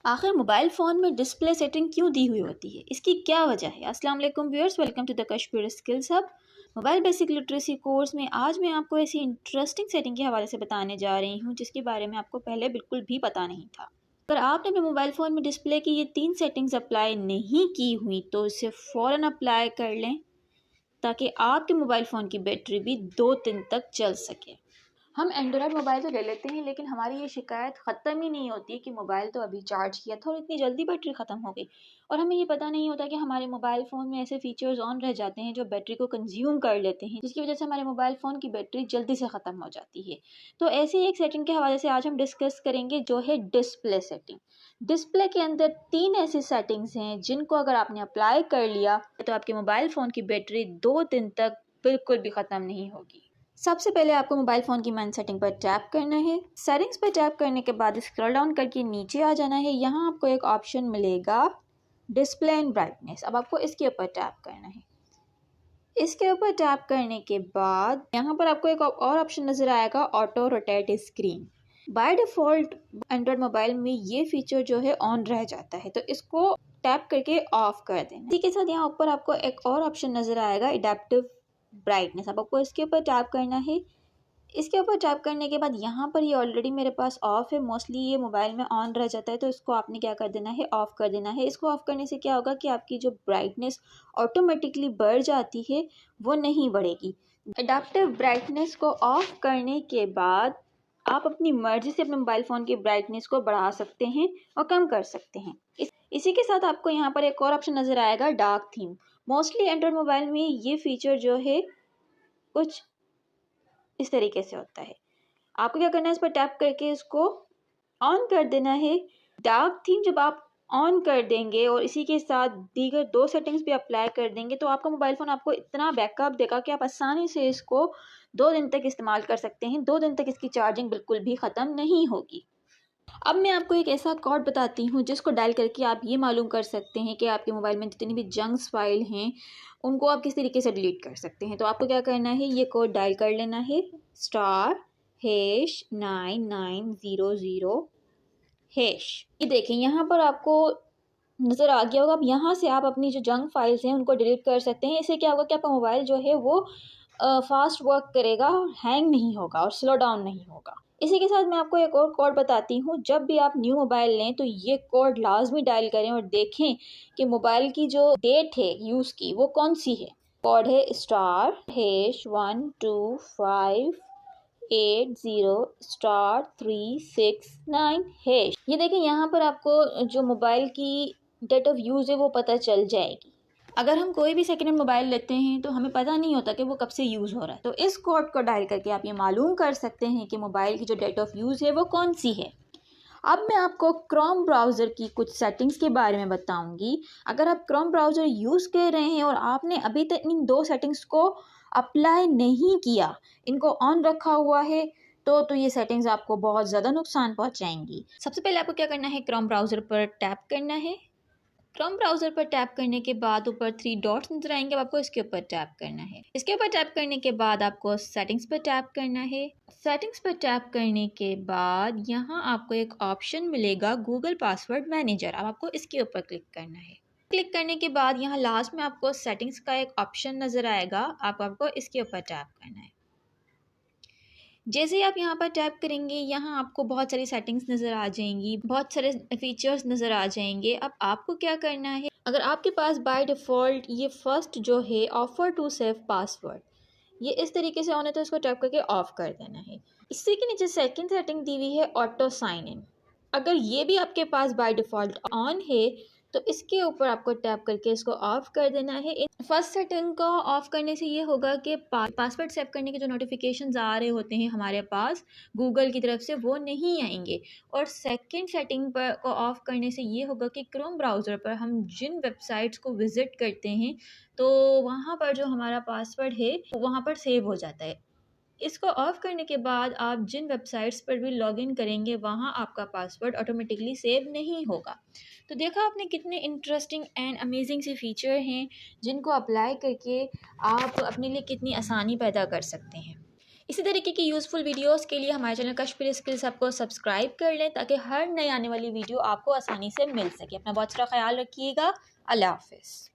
आखिर mobile phone में display setting क्यों दी हुई होती है, इसकी क्या वजह है। अस्सलाम वालेकुम viewers, welcome to the Kashmir skills hub. Mobile basic literacy course में आज मैं आपको ऐसी इंटरेस्टिंग सेटिंग के हवाले से बताने जा रही हूँ जिसके बारे में आपको पहले बिल्कुल भी पता नहीं था। अगर आपने अपने मोबाइल फ़ोन में डिस्प्ले की ये 3 सेटिंग्स अप्लाई नहीं की हुई तो इसे फ़ौरन अप्लाई कर लें ताकि आपके मोबाइल फ़ोन की बैटरी भी 2 दिन तक चल सके। हम एंड्रॉयड मोबाइल तो ले लेते हैं लेकिन हमारी ये शिकायत ख़त्म ही नहीं होती कि मोबाइल तो अभी चार्ज किया था और इतनी जल्दी बैटरी ख़त्म हो गई। और हमें ये पता नहीं होता कि हमारे मोबाइल फ़ोन में ऐसे फ़ीचर्स ऑन रह जाते हैं जो बैटरी को कंज्यूम कर लेते हैं, जिसकी वजह से हमारे मोबाइल फ़ोन की बैटरी जल्दी से ख़त्म हो जाती है। तो ऐसी ही एक सेटिंग के हवाले से आज हम डिस्कस करेंगे जो है डिस्प्ले सेटिंग। डिस्प्ले के अंदर 3 ऐसी सेटिंग्स हैं जिनको अगर आपने अप्लाई कर लिया तो आपके मोबाइल फ़ोन की बैटरी 2 दिन तक बिल्कुल भी ख़त्म नहीं होगी। सबसे पहले आपको मोबाइल फ़ोन की मेन सेटिंग पर टैप करना है। सेटिंग्स पर टैप करने के बाद स्क्रॉल डाउन करके नीचे आ जाना है। यहाँ आपको एक ऑप्शन मिलेगा डिस्प्ले एंड ब्राइटनेस। अब आपको इसके ऊपर टैप करना है। इसके ऊपर टैप करने के बाद यहाँ पर आपको एक और ऑप्शन नज़र आएगा auto rotate screen. By default Android mobile में ये फीचर जो है ऑन रह जाता है, तो इसको टैप करके ऑफ कर देना। इसी के साथ यहाँ ऊपर आपको एक और ऑप्शन नज़र आएगा एडेप्टिव ब्राइटनेस। अब आपको इसके ऊपर टैप करना है। इसके ऊपर टैप करने के बाद यहाँ पर ये ऑलरेडी मेरे पास ऑफ है, मोस्टली ये मोबाइल में ऑन रह जाता है, तो इसको आपने क्या कर देना है, ऑफ़ कर देना है। इसको ऑफ़ करने से क्या होगा कि आपकी जो ब्राइटनेस ऑटोमेटिकली बढ़ जाती है वो नहीं बढ़ेगी। एडेप्टिव ब्राइटनेस को ऑफ़ करने के बाद आप अपनी मर्ज़ी से अपने मोबाइल फ़ोन की ब्राइटनेस को बढ़ा सकते हैं और कम कर सकते हैं। इसी के साथ आपको यहाँ पर एक और ऑप्शन नज़र आएगा dark theme. Mostly Android mobile में ये फीचर जो है कुछ इस तरीके से होता है। आपको क्या करना है, इस पर टैप करके इसको ऑन कर देना है। डार्क थीम जब आप ऑन कर देंगे और इसी के साथ दीगर 2 सेटिंग्स भी अप्लाई कर देंगे तो आपका मोबाइल फ़ोन आपको इतना बैकअप देगा कि आप आसानी से इसको 2 दिन तक इस्तेमाल कर सकते हैं। 2 दिन तक इसकी चार्जिंग बिल्कुल भी ख़त्म नहीं होगी। अब मैं आपको एक ऐसा कोड बताती हूँ जिसको डायल करके आप ये मालूम कर सकते हैं कि आपके मोबाइल में जितनी भी जंक्स फाइल हैं उनको आप किस तरीके से डिलीट कर सकते हैं। तो आपको क्या करना है, ये कोड डायल कर लेना है *#9900#। ये देखें यहाँ पर आपको नज़र आ गया होगा। अब यहाँ से आप अपनी जो जंक फाइल्स हैं उनको डिलीट कर सकते हैं। इससे क्या होगा कि आपका मोबाइल जो है वो फास्ट वर्क करेगा, हैंग नहीं होगा और स्लो डाउन नहीं होगा। इसी के साथ मैं आपको एक और कोड बताती हूँ। जब भी आप न्यू मोबाइल लें तो ये कोड लाजमी डायल करें और देखें कि मोबाइल की जो डेट है यूज़ की वो कौन सी है। कोड है *#12580*369#। ये देखें यहाँ पर आपको जो मोबाइल की डेट ऑफ यूज़ है वो पता चल जाएगी। अगर हम कोई भी सेकेंड हैंड मोबाइल लेते हैं तो हमें पता नहीं होता कि वो कब से यूज़ हो रहा है, तो इस कोड को डायल करके आप ये मालूम कर सकते हैं कि मोबाइल की जो डेट ऑफ यूज़ है वो कौन सी है। अब मैं आपको क्रोम ब्राउज़र की कुछ सेटिंग्स के बारे में बताऊंगी। अगर आप क्रोम ब्राउज़र यूज़ कर रहे हैं और आपने अभी तक इन 2 सेटिंग्स को अप्लाई नहीं किया, इनको ऑन रखा हुआ है, तो ये सेटिंग्स आपको बहुत ज़्यादा नुकसान पहुंचाएंगी। सबसे पहले आपको क्या करना है, क्रोम ब्राउज़र पर टैप करना है। क्रोम ब्राउज़र पर टैप करने के बाद ऊपर 3 डॉट्स नजर आएंगे, अब आपको इसके ऊपर टैप करना है। इसके ऊपर टैप करने के बाद आपको सेटिंग्स पर टैप करना है। सेटिंग्स पर टैप करने के बाद यहाँ आपको एक ऑप्शन मिलेगा गूगल पासवर्ड मैनेजर। अब आपको इसके ऊपर क्लिक करना है। क्लिक करने के बाद यहाँ लास्ट में आपको सेटिंग्स का एक ऑप्शन नज़र आएगा, आपको इसके ऊपर टैप करना है। जैसे ही आप यहाँ पर टैप करेंगे यहाँ आपको बहुत सारी सेटिंग्स नज़र आ जाएंगी, बहुत सारे फीचर्स नज़र आ जाएंगे। अब आपको क्या करना है, अगर आपके पास बाय डिफ़ॉल्ट ये फर्स्ट जो है ऑफ़र टू सेव पासवर्ड ये इस तरीके से ऑन है तो इसको टैप करके ऑफ़ कर देना है। इसी के नीचे सेकंड सेटिंग दी हुई है ऑटो साइन इन। अगर ये भी आपके पास बाय डिफ़ॉल्ट ऑन है तो इसके ऊपर आपको टैप करके इसको ऑफ़ कर देना है। फर्स्ट सेटिंग को ऑफ़ करने से ये होगा कि पासवर्ड सेव करने के जो नोटिफिकेशंस आ रहे होते हैं हमारे पास गूगल की तरफ से वो नहीं आएंगे। और सेकंड सेटिंग पर को ऑफ़ करने से ये होगा कि क्रोम ब्राउज़र पर हम जिन वेबसाइट्स को विज़िट करते हैं तो वहाँ पर जो हमारा पासवर्ड है वहाँ पर सेव हो जाता है। इसको ऑफ़ करने के बाद आप जिन वेबसाइट्स पर भी लॉगिन करेंगे वहाँ आपका पासवर्ड ऑटोमेटिकली सेव नहीं होगा। तो देखा आपने कितने इंटरेस्टिंग एंड अमेजिंग से फीचर हैं जिनको अप्लाई करके आप अपने लिए कितनी आसानी पैदा कर सकते हैं। इसी तरीके की यूज़फुल वीडियोस के लिए हमारे चैनल कश्मीरी स्किल्स आपको सब्सक्राइब कर लें ताकि हर नई आने वाली वीडियो आपको आसानी से मिल सके। अपना बहुत सारा ख्याल रखिएगा। अल्लाह हाफ़िज़।